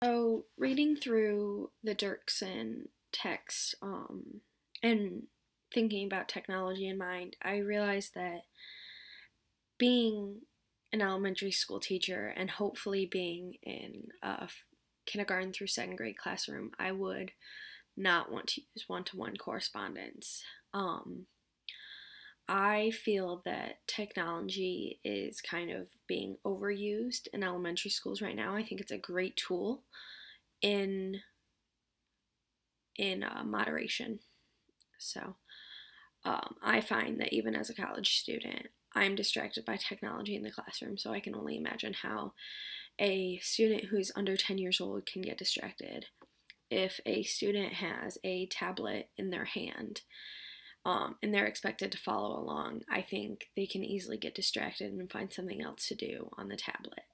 So, reading through the Dirksen text and thinking about technology in mind, I realized that being an elementary school teacher and hopefully being in a kindergarten through second grade classroom, I would not want to use one to one correspondence. Um, I feel that technology is kind of being overused in elementary schools right now. I think it's a great tool in moderation. So I find that even as a college student, I'm distracted by technology in the classroom, so I can only imagine how a student who's under 10 years old can get distracted. If a student has a tablet in their hand and they're expected to follow along, I think they can easily get distracted and find something else to do on the tablet.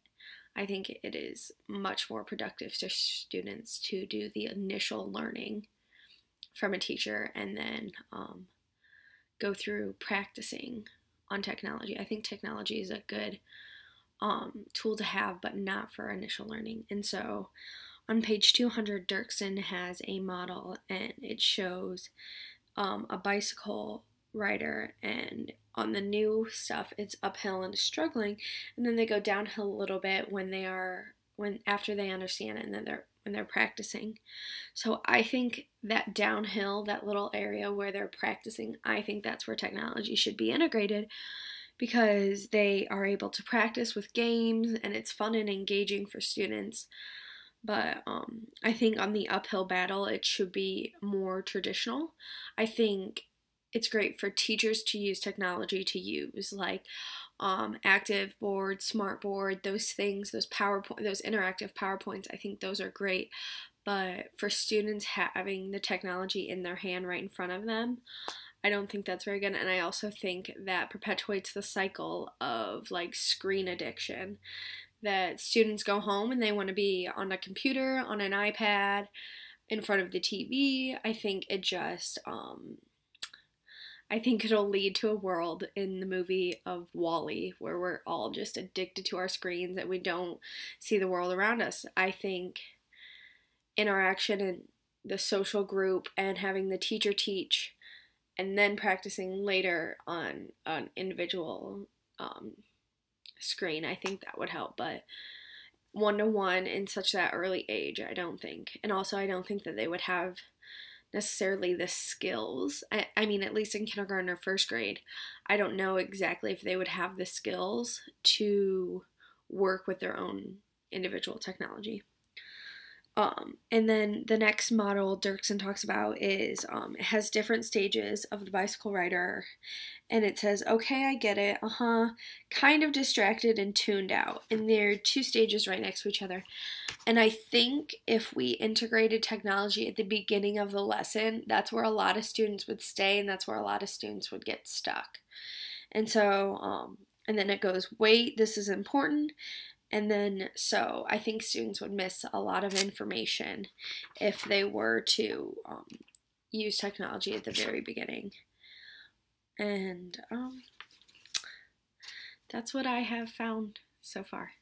I think it is much more productive for students to do the initial learning from a teacher and then go through practicing on technology. I think technology is a good tool to have, but not for initial learning. And so on page 200, Dirksen has a model and it shows a bicycle rider, and on the new stuff it's uphill and struggling, and then they go downhill a little bit when after they understand it, and then when they're practicing. So I think that downhill, that little area where they're practicing, I think that's where technology should be integrated, because they are able to practice with games and it's fun and engaging for students. But I think on the uphill battle, it should be more traditional. I think it's great for teachers to use technology to use, like active board, smart board, those things, those PowerPoint, those interactive PowerPoints. I think those are great. But for students having the technology in their hand right in front of them, I don't think that's very good. And I also think that perpetuates the cycle of like screen addiction, that students go home and they want to be on a computer, on an iPad, in front of the TV. I think it'll lead to a world in the movie of WALL-E where we're all just addicted to our screens and we don't see the world around us. I think interaction in the social group and having the teacher teach and then practicing later on an individual screen, I think that would help. But one to one in such that early age, I don't think. And also, I don't think that they would have necessarily the skills. I mean, at least in kindergarten or first grade, I don't know exactly if they would have the skills to work with their own individual technology. And then the next model Dirksen talks about is it has different stages of the bicycle rider, and it says, okay, I get it, kind of distracted and tuned out. And there are two stages right next to each other. And I think if we integrated technology at the beginning of the lesson, that's where a lot of students would stay, and that's where a lot of students would get stuck. And so, and then it goes, wait, this is important. And then, so I think students would miss a lot of information if they were to use technology at the very beginning. And that's what I have found so far.